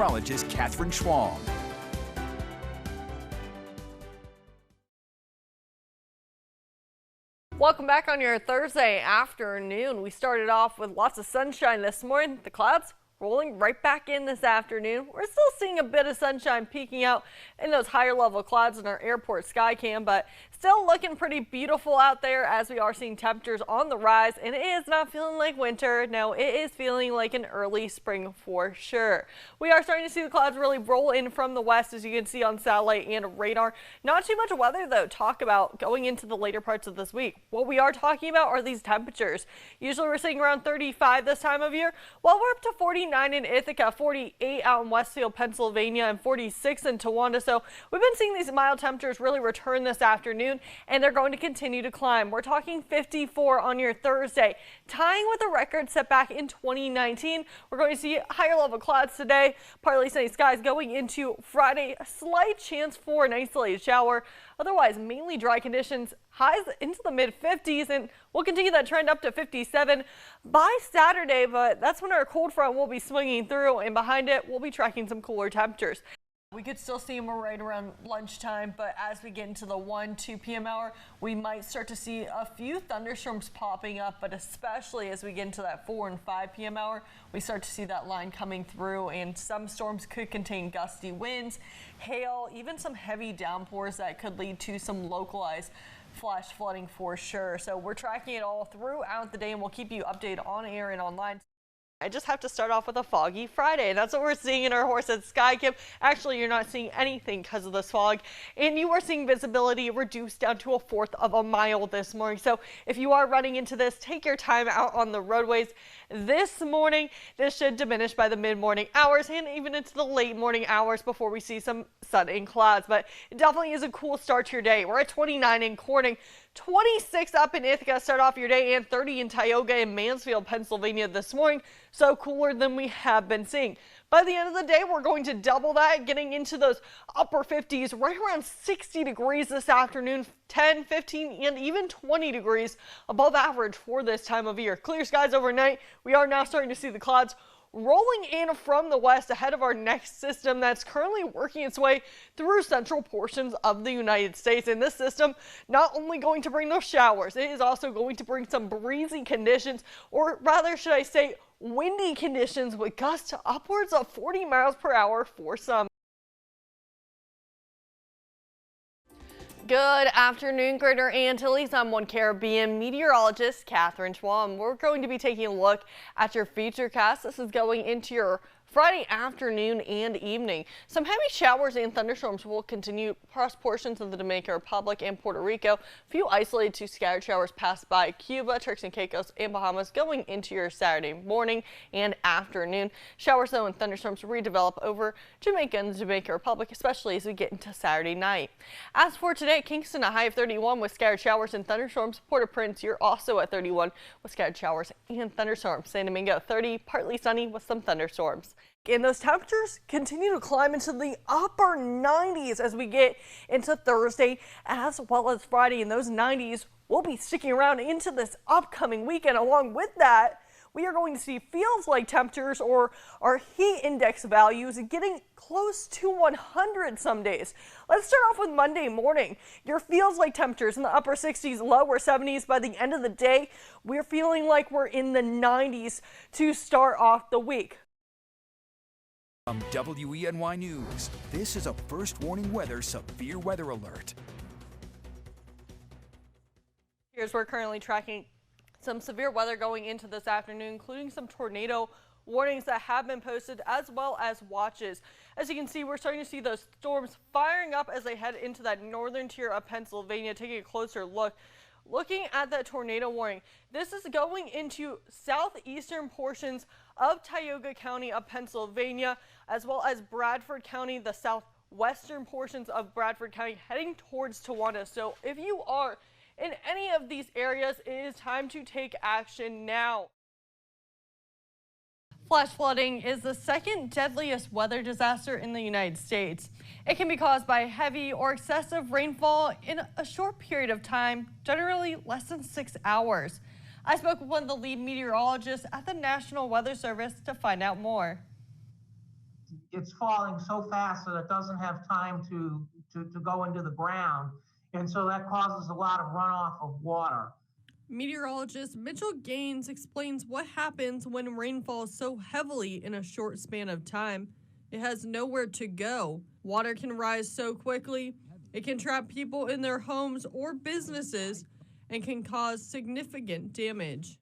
meteorologist Katherine Schwalm. Welcome back on your Thursday afternoon. We started off with lots of sunshine this morning. The clouds rolling right back in this afternoon. We're still seeing a bit of sunshine peeking out in those higher level clouds in our airport sky cam, but still looking pretty beautiful out there as we are seeing temperatures on the rise, and it is not feeling like winter. No, it is feeling like an early spring for sure. We are starting to see the clouds really roll in from the west, as you can see on satellite and radar. Not too much weather though talk about going into the later parts of this week. What we are talking about are these temperatures. Usually we're seeing around 35 this time of year. Well, we're up to 49 in Ithaca, 48 out in Westfield, Pennsylvania, and 46 in Towanda. So we've been seeing these mild temperatures really return this afternoon, and they're going to continue to climb. We're talking 54 on your Thursday, tying with a record set back in 2019. We're going to see higher level clouds today, partly sunny skies going into Friday. A slight chance for an isolated shower. Otherwise, mainly dry conditions, highs into the mid-50s, and we'll continue that trend up to 57 by Saturday, but that's when our cold front will be swinging through, and behind it, we'll be tracking some cooler temperatures. We could still see them right around lunchtime, but as we get into the 1-2 p.m. hour, we might start to see a few thunderstorms popping up, but especially as we get into that 4 and 5 p.m. hour, we start to see that line coming through, and some storms could contain gusty winds, hail, even some heavy downpours that could lead to some localized flash flooding for sure. So we're tracking it all throughout the day, and we'll keep you updated on air and online. I just have to start off with a foggy Friday, and that's what we're seeing in our Horsehead Sky Cam. Actually, you're not seeing anything because of this fog, and you are seeing visibility reduced down to 1/4 of a mile this morning. So if you are running into this, take your time out on the roadways this morning. This should diminish by the mid-morning hours and even into the late morning hours before we see some sun and clouds, but it definitely is a cool start to your day. We're at 29 in Corning, 26 up in Ithaca, start off your day, and 30 in Tioga and Mansfield, Pennsylvania this morning. So cooler than we have been seeing. By the end of the day, we're going to double that, getting into those upper 50s, right around 60 degrees this afternoon, 10, 15, and even 20 degrees above average for this time of year. Clear skies overnight. We are now starting to see the clouds rolling in from the west ahead of our next system that's currently working its way through central portions of the United States. And this system not only going to bring those showers, it is also going to bring some breezy conditions, or rather should I say windy conditions, with gusts to upwards of 40 miles per hour for some. Good afternoon, Greater Antilles. I'm One Caribbean meteorologist Katherine Schwalm. We're going to be taking a look at your futurecast. This is going into your Friday afternoon and evening. Some heavy showers and thunderstorms will continue across portions of the Dominican Republic and Puerto Rico. A few isolated to scattered showers pass by Cuba, Turks and Caicos, and Bahamas going into your Saturday morning and afternoon. Showers though and thunderstorms redevelop over Jamaica and the Dominican Republic, especially as we get into Saturday night. As for today, Kingston a high of 31 with scattered showers and thunderstorms. Port-au-Prince, you're also at 31 with scattered showers and thunderstorms. San Domingo 30, partly sunny with some thunderstorms. And those temperatures continue to climb into the upper 90s as we get into Thursday as well as Friday. And those 90s will be sticking around into this upcoming weekend. Along with that, we are going to see feels like temperatures, or our heat index values, getting close to 100 some days. Let's start off with Monday morning. Your feels like temperatures in the upper 60s, lower 70s. By the end of the day, we're feeling like we're in the 90s to start off the week. From WENY News, this is a first warning weather severe weather alert. Here's we're currently tracking some severe weather going into this afternoon, including some tornado warnings that have been posted as well as watches. As you can see, we're starting to see those storms firing up as they head into that northern tier of Pennsylvania. Taking a closer look. Looking at that tornado warning, this is going into southeastern portions of Tioga County of Pennsylvania, as well as Bradford County, the southwestern portions of Bradford County, heading towards Towanda. So if you are in any of these areas, it is time to take action now. Flash flooding is the second deadliest weather disaster in the United States. It can be caused by heavy or excessive rainfall in a short period of time, generally less than 6 hours. I spoke with one of the lead meteorologists at the National Weather Service to find out more. it's falling so fast that it doesn't have time to go into the ground. And so that causes a lot of runoff of water. Meteorologist Mitchell Gaines explains what happens when rain falls so heavily in a short span of time. It has nowhere to go. Water can rise so quickly, it can trap people in their homes or businesses and can cause significant damage.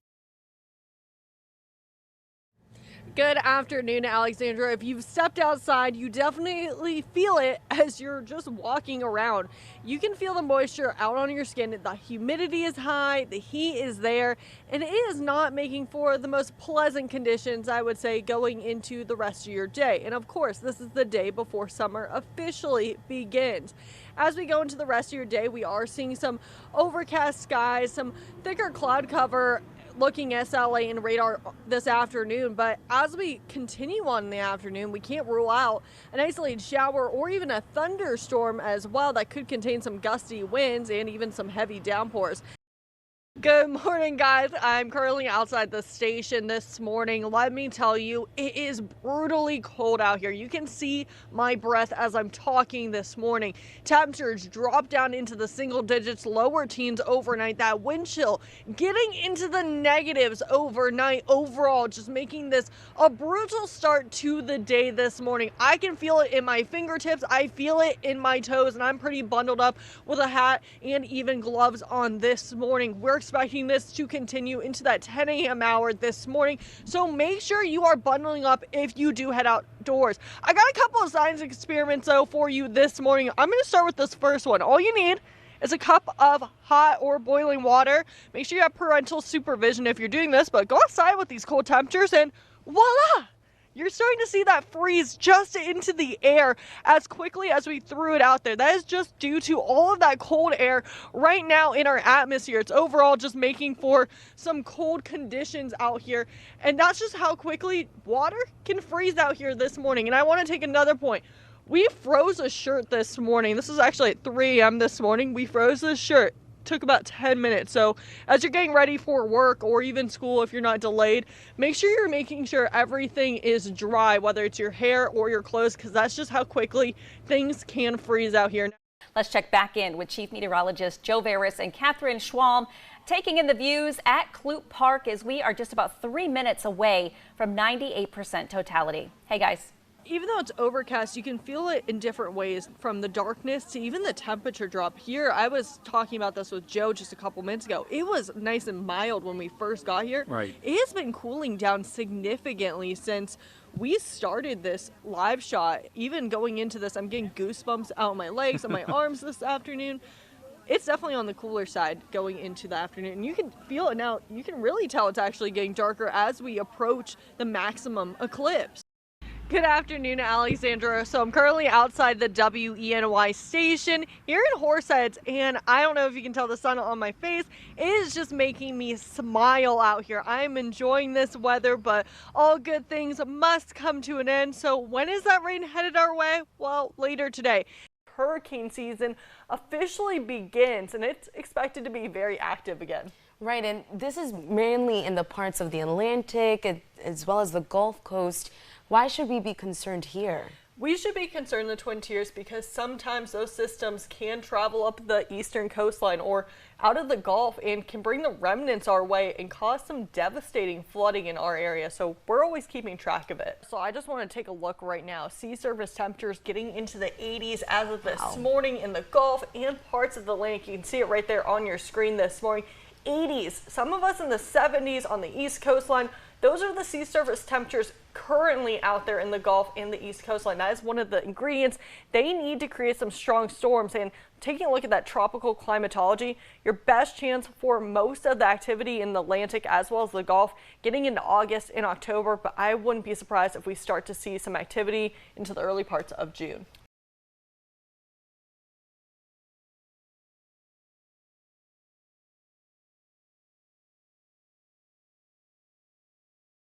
Good afternoon, Alexandra. If you've stepped outside, you definitely feel it as you're just walking around. You can feel the moisture out on your skin. The humidity is high, the heat is there, and it is not making for the most pleasant conditions, I would say, going into the rest of your day. And of course, this is the day before summer officially begins. As we go into the rest of your day, we are seeing some overcast skies, some thicker cloud cover, looking SLA and radar this afternoon, but as we continue on in the afternoon, we can't rule out an isolated shower or even a thunderstorm as well that could contain some gusty winds and even some heavy downpours. Good morning, guys. I'm currently outside the station this morning. Let me tell you, it is brutally cold out here. You can see my breath as I'm talking this morning. Temperatures drop down into the single digits, lower teens overnight. That wind chill getting into the negatives overnight overall, just making this a brutal start to the day this morning. I can feel it in my fingertips. I feel it in my toes, and I'm pretty bundled up with a hat and even gloves on this morning. We're expecting this to continue into that 10 a.m. hour this morning, so make sure you are bundling up if you do head outdoors. I got a couple of science experiments though for you this morning. I'm going to start with this first one. All you need is a cup of hot or boiling water. Make sure you have parental supervision if you're doing this, but go outside with these cold temperatures and voila! You're starting to see that freeze just into the air as quickly as we threw it out there. That is just due to all of that cold air right now in our atmosphere. It's overall just making for some cold conditions out here. And that's just how quickly water can freeze out here this morning. And I want to take another point. We froze a shirt this morning. This is actually at 3 a.m. this morning. We froze this shirt. Took about 10 minutes. So as you're getting ready for work or even school, if you're not delayed, make sure you're making sure everything is dry, whether it's your hair or your clothes, because that's just how quickly things can freeze out here. Let's check back in with Chief Meteorologist Joe Veras and Katherine Schwalm, taking in the views at Clute Park as we are just about 3 minutes away from 98% totality. Hey guys. Even though it's overcast, you can feel it in different ways, from the darkness to even the temperature drop. Here, I was talking about this with Joe just a couple minutes ago. It was nice and mild when we first got here. Right. It has been cooling down significantly since we started this live shot. Even going into this, I'm getting goosebumps out my legs and my arms this afternoon. It's definitely on the cooler side going into the afternoon. And you can feel it now. You can really tell it's actually getting darker as we approach the maximum eclipse. Good afternoon, Alexandra. So I'm currently outside the WENY station here in Horseheads, and I don't know if you can tell the sun on my face. It is just making me smile out here. I am enjoying this weather, but all good things must come to an end. So when is that rain headed our way? Well, later today. Hurricane season officially begins, and it's expected to be very active again. Right, and this is mainly in the parts of the Atlantic as well as the Gulf Coast. Why should we be concerned here? We should be concerned in the Twin Tiers because sometimes those systems can travel up the eastern coastline or out of the Gulf and can bring the remnants our way and cause some devastating flooding in our area. So we're always keeping track of it. So I just want to take a look right now. Sea surface temperatures getting into the 80s as of this morning in the Gulf and parts of the Atlantic. You can see it right there on your screen this morning. 80s, some of us in the 70s on the east coastline. Those are the sea surface temperatures currently out there in the Gulf and the east coastline. That is one of the ingredients they need to create some strong storms. And taking a look at that tropical climatology, your best chance for most of the activity in the Atlantic as well as the Gulf getting into August and October, but I wouldn't be surprised if we start to see some activity into the early parts of June.